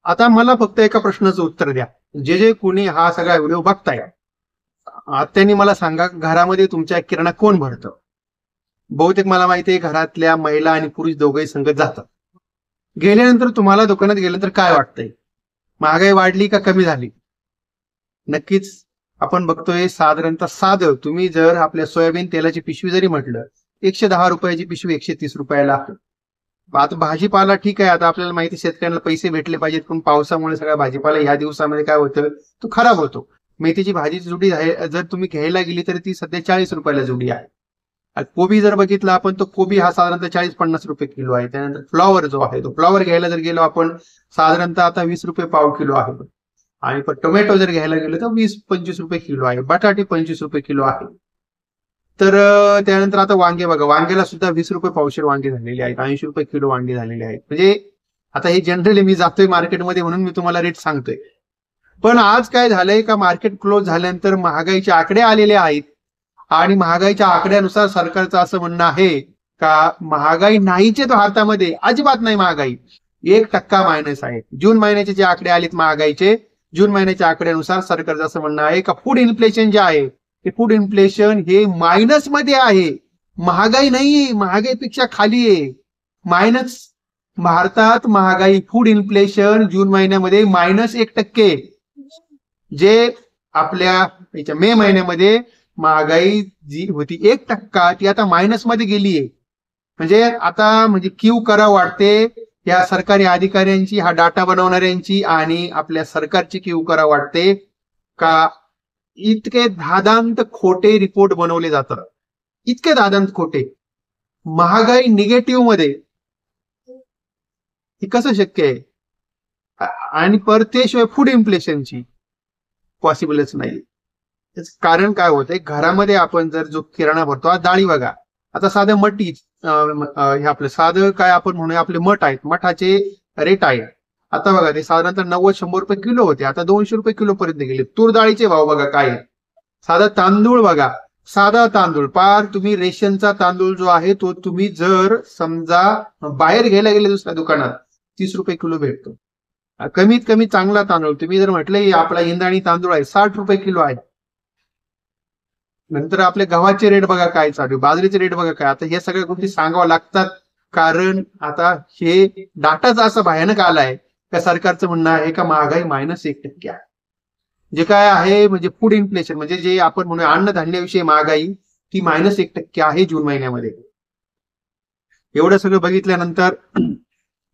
आता मला फक्त एका प्रश्नाचं उत्तर द्या. जे जे कोणी हा सगळा व्हिडिओ बघताय, त्यांनी मला सांगा, घरामध्ये तुमच्या किराणा कोण भरतं? बहुतेक मला माहिती आहे घरातल्या महिला आणि पुरुष दोघंही संगत जातात. गेल्यानंतर तुम्हाला दुकानात गेल्यानंतर काय वाटतंय? महागाई वाढली का कमी झाली? नक्कीच आपण बघतोय साधारणतः साधं तुम्ही जर आपल्या सोयाबीन तेलाची पिशवी जरी म्हटलं, 110 रुपयाची पिशवी 130 रुपयाला आहे. आता भाजीपाला ठीक आहे, आता आपल्याला माहिती शेतकऱ्यांना पैसे भेटले पाहिजेत, पण पावसामुळे सगळा भाजीपाला या दिवसामध्ये काय होतं, तो खराब होतो. मेथीची भाजीची जुडी जर तुम्ही घ्यायला गेली तर ती सध्या 40 रुपयाला जुडी आहे. कोबी जर बघितला आपण, तो कोबी हा साधारणतः 40-50 रुपये किलो आहे. त्यानंतर फ्लॉवर जो आहे, तो फ्लॉवर घ्यायला जर गेलो आपण, साधारणतः आता 20 रुपये पाव किलो आहे. आणि पण टोमॅटो जर घ्यायला गेलो तर 20-25 रुपये किलो आहे. बटाटे 25 रुपये किलो आहे. तर त्यानंतर आता वांगे बघा, वांग्याला सुद्धा 20 रुपये पावशेर वांगे झालेले आहेत, 80 रुपये किलो वांगे झालेले आहेत. म्हणजे आता हे जनरली मी जातोय मार्केटमध्ये म्हणून मी तुम्हाला रेट सांगतोय. पण आज काय झालंय का, मार्केट क्लोज झाल्यानंतर महागाईचे आकडे आलेले आहेत आणि महागाईच्या आकड्यानुसार सरकारचं असं म्हणणं आहे का महागाई नाहीचे तो हातामध्ये, अजिबात नाही महागाई, 1% मायनस आहे. जून महिन्याचे जे आकडे आलेत महागाईचे, जून महिन्याच्या आकड्यानुसार सरकारचं असं म्हणणं आहे का फूड इन्फ्लेशन जे आहे, ते फूड इन्फ्लेशन हे मायनस मध्ये आहे. महागाई नाहीये, महागाईपेक्षा खाली आहे, मायनस. भारतात महागाई फूड इन्फ्लेशन जून महिन्यामध्ये -1%. जे आपल्या मे महिन्यामध्ये महागाई जी होती 1%, ती आता मायनस मध्ये गेलीये. म्हणजे आता म्हणजे क्यू करा वाटते या सरकारी अधिकाऱ्यांची, हा डाटा बनवणाऱ्यांची आणि आपल्या सरकारची क्यू करा वाटते का इतके धादांत खोटे रिपोर्ट बनवले जातात, इतके धादांत खोटे. महागाई निगेटिव्ह मध्ये, हे कसं शक्य आहे? आणि परतेशिवाय फूड इन्फ्लेशनची पॉसिबलच नाही. कारण काय होतंय, घरामध्ये आपण जर जो किराणा भरतो, डाळी बघा, आता साधं मटी, हे आपलं साधं काय आपण म्हणूया, आपले मठ आहेत, मठाचे रेट आहे आता बघा, ते साधारणतः 90-100 रुपये किलो होते, आता 200 रुपये किलो पर्यंत गेले. तूर डाळीचे भाव बघा काय आहे. साधा तांदूळ बघा, साधा तांदूळ, पार तुम्ही रेशनचा तांदूळ जो आहे तो तुम्ही जर समजा बाहेर घ्यायला गेले दुसऱ्या दुकानात, 30 रुपये किलो भेटतो. कमीत कमी चांगला तांदूळ तुम्ही जर म्हटलं आपला इंद्राणी तांदूळ आहे, 60 रुपये किलो आहे. नंतर आपले गव्हाचे रेट बघा काय चालू, बाजरीचे रेट बघा काय. आता हे सगळ्या गोष्टी सांगाव्या लागतात, कारण आता हे डाटाच असा भयानक आलाय का सरकारचं म्हणणं आहे का महागाई -1% आहे. जे काय आहे म्हणजे फूड इन्फ्लेशन, म्हणजे जे आपण म्हणूया अन्नधान्याविषयी महागाई, ती -1% आहे जून महिन्यामध्ये. एवढं सगळं बघितल्यानंतर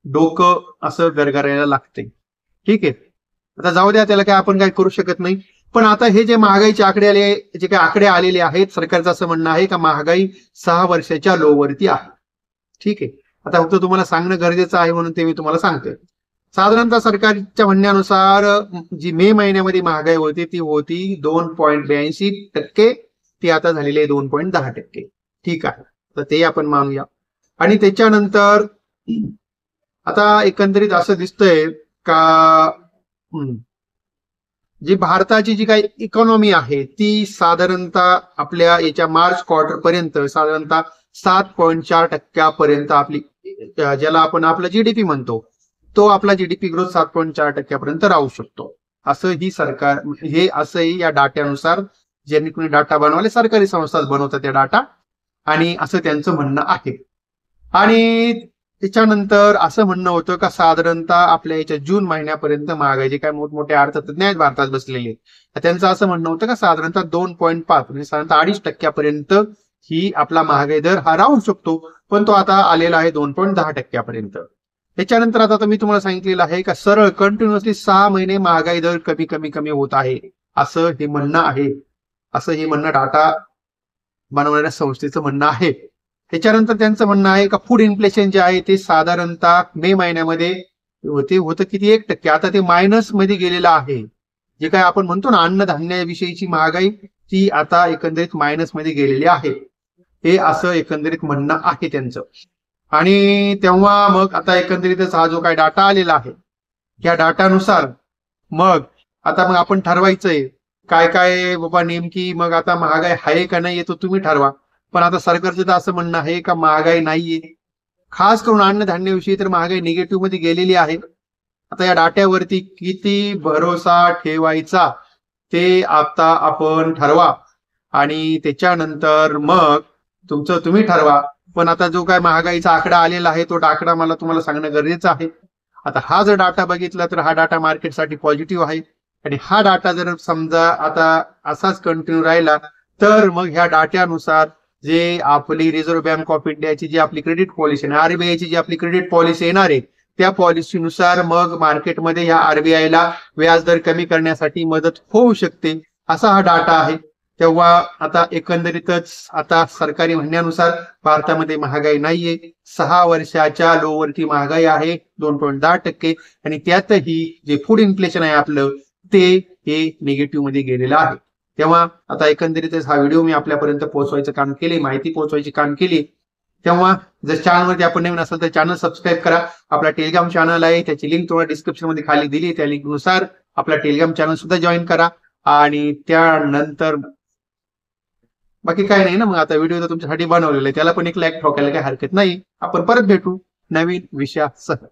डोकं असं गरगरायला लागते. ठीक आहे, आता जाऊ द्या, त्याला काय आपण काय करू शकत नाही. पण आता हे जे महागाईचे आकडे आले, जे काही आकडे आलेले आहेत, सरकारचं असं म्हणणं आहे का महागाई 6 वर्षाच्या लोवरती आहे. ठीक आहे, आता फक्त तुम्हाला सांगणं गरजेचं आहे म्हणून ते मी तुम्हाला सांगतोय. साधारणतः सरकारच्या म्हणण्यानुसार जी मे महिन्यामध्ये महागाई होती ती होती 2.82%, ती आता झालेली आहे 2.10%. ठीक आहे, तर ते आपण मानूया. आणि त्याच्यानंतर आता एकंदरीत असं दिसतंय का जी भारताची जी काही इकॉनॉमी आहे ती साधारणतः आपल्या याच्या मार्च क्वार्टर पर्यंत साधारणतः 7.4% पर्यंत आपली, ज्याला आपण आपला जीडीपी म्हणतो, तो आपला जीडीपी ग्रोथ 7.4% पर्यंत राहू शकतो, असं ही सरकार, हे असंही या डाट्यानुसार, ज्यांनी कोणी डाटा बनवले, सरकारी संस्थाच बनवतात त्या डाटा, आणि असं त्यांचं म्हणणं आहे. आणि त्याच्यानंतर असं म्हणणं होतं का साधारणतः आपल्या याच्या जून महिन्यापर्यंत महागाई, जे काय मोठमोठे अर्थतज्ञ आहेत भारतात बसलेले, त्यांचं असं म्हणणं होतं का साधारणतः 2.5 म्हणजे साधारणतः 2.5% पर्यंत ही आपला महागाई दर हा राहू शकतो. पण तो आता आलेला आहे 2.10% पर्यंत. त्याच्यानंतर आता मी तुम्हाला सांगितलेलं आहे का सरळ कंटिन्युअसली 6 महिने महागाई दर कमी होत आहे, असं हे म्हणणं आहे, असं हे म्हणणं डाटा बनवणाऱ्या संस्थेचं म्हणणं आहे. त्याच्यानंतर त्यांचं म्हणणं आहे का फूड इन्फ्लेशन जे आहे ते साधारणतः मे महिन्यामध्ये होतं किती 1%, आता ते मायनस मध्ये गेलेलं आहे. जे काय आपण म्हणतो ना अन्नधान्याविषयीची महागाई, ती आता एकंदरीत मायनस मध्ये गेलेली आहे, हे असं एकंदरीत म्हणणं आहे त्यांचं. आणि तेव्हा मग आता एकंदरीतच हा जो काय डाटा आलेला आहे, या डाटानुसार मग आपण ठरवायचंय काय काय बाबा नेमकी, मग आता महागाई आहे का नाही तो तुम्ही ठरवा. पण आता सरकारचं तर असं म्हणणं आहे का महागाई नाहीये, खास करून अन्नधान्याविषयी तर महागाई निगेटिव्ह मध्ये गेलेली आहे. आता या डाट्यावरती किती भरोसा ठेवायचा ते आता आपण ठरवा आणि त्याच्यानंतर मग तुमचं तुम्ही ठरवा. पण आता जो काय महागाईचा आकडा आलेला आहे तो आकडा मला तुम्हाला सांगणं गरजेचं आहे. आता हा जर डाटा बघितला तर हा डाटा मार्केटसाठी पॉझिटिव्ह आहे आणि हा डाटा जर समजा आता असाच कंटिन्यू राहिला तर मग ह्या डाट्यानुसार जे आपली रिझर्व्ह बँक ऑफ इंडियाची जी आपली क्रेडिट पॉलिसी आहे, आरबीआयची जी आपली क्रेडिट पॉलिसी येणार आहे त्या पॉलिसीनुसार मग मार्केटमध्ये ह्या आरबीआयला व्याजदर कमी करण्यासाठी मदत होऊ शकते, असा हा डाटा आहे. तेव्हा आता एकंदरीतच आता सरकारी म्हणण्यानुसार भारतामध्ये महागाई नाहीये, 6 वर्षाच्या लोवरती महागाई आहे 2.10% आणि त्यातही जे फूड इन्फ्लेशन आहे आपलं ते हे निगेटिव्ह मध्ये गेलेलं आहे. तेव्हा आता एकंदरीतच हा व्हिडिओ मी आपल्यापर्यंत पोहोचवायचं काम केले, माहिती पोहोचवायची काम केली. तेव्हा जर चॅनलवरती आपण नवीन असाल तर चॅनल सबस्क्राईब करा. आपला टेलिग्राम चॅनल आहे त्याची लिंक तुम्हाला डिस्क्रिप्शन मध्ये खाली दिली, त्या लिंकनुसार आपला टेलिग्राम चॅनल सुद्धा जॉईन करा. आणि त्यानंतर बाकी काय नाही ना, मग आता व्हिडिओ तुमच्यासाठी बनवलेला आहे त्याला पण एक लाईक ठोकायला काही हरकत नाही. आपण परत भेटू नवीन विषयासह.